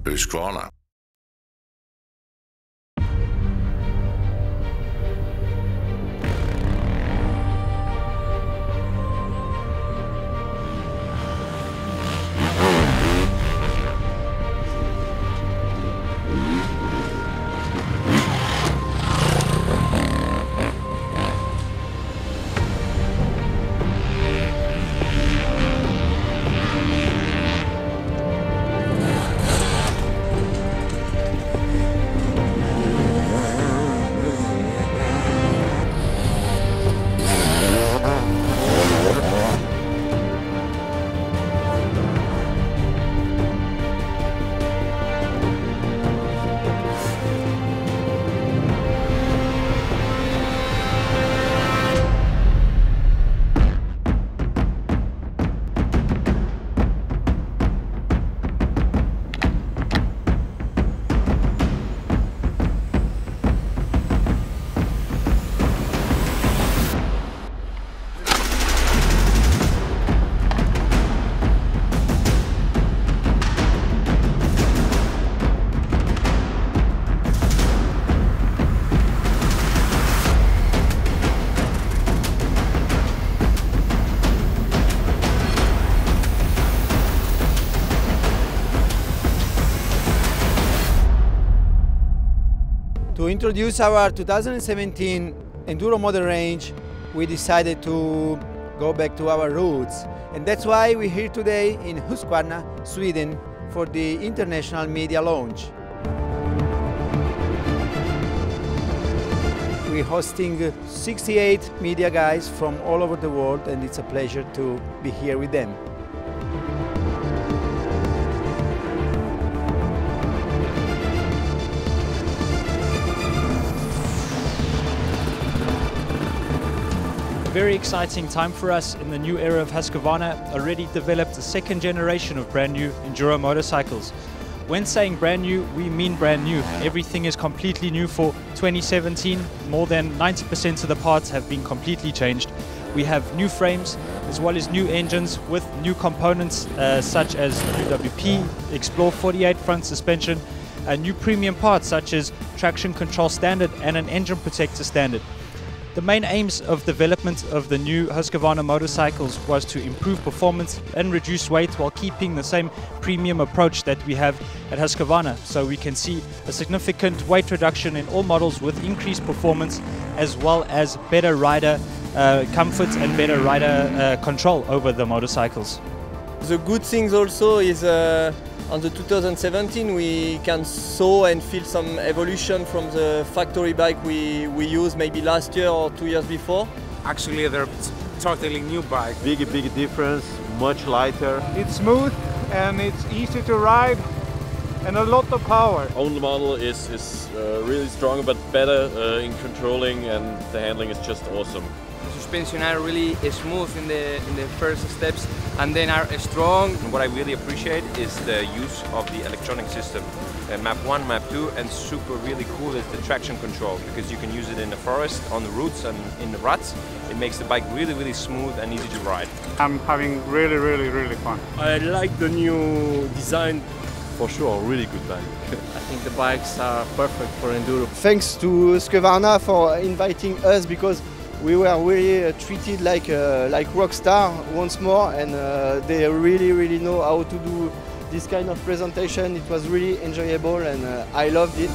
Huskvarna. To introduce our 2017 Enduro model range, we decided to go back to our roots. And that's why we're here today in Huskvarna, Sweden, for the international media launch. We're hosting 68 media guys from all over the world, and it's a pleasure to be here with them. Very exciting time for us in the new era of Husqvarna. Already developed a second generation of brand new Enduro motorcycles. When saying brand new, we mean brand new. Everything is completely new for 2017. More than 90% of the parts have been completely changed. We have new frames as well as new engines with new components such as UWP, Explore 48 front suspension, and new premium parts such as traction control standard and an engine protector standard. The main aims of development of the new Husqvarna motorcycles was to improve performance and reduce weight while keeping the same premium approach that we have at Husqvarna. So we can see a significant weight reduction in all models with increased performance as well as better rider comfort and better rider control over the motorcycles. The good things also is on the 2017 we can saw and feel some evolution from the factory bike we used maybe last year or 2 years before. Actually, they're totally new bike. Big difference, much lighter. It's smooth and it's easy to ride and a lot of power. Old model is really strong but better in controlling, and the handling is just awesome. Suspension are really smooth in the first steps and then are strong. What I really appreciate is the use of the electronic system. Map 1, Map 2, and super really cool is the traction control, because you can use it in the forest, on the routes and in the ruts. It makes the bike really smooth and easy to ride. I'm having really fun. I like the new design, for sure, a really good bike. I think the bikes are perfect for enduro. Thanks to Huskvarna for inviting us, because we were really treated like rock star once more, and they really know how to do this kind of presentation. It was really enjoyable and I loved it.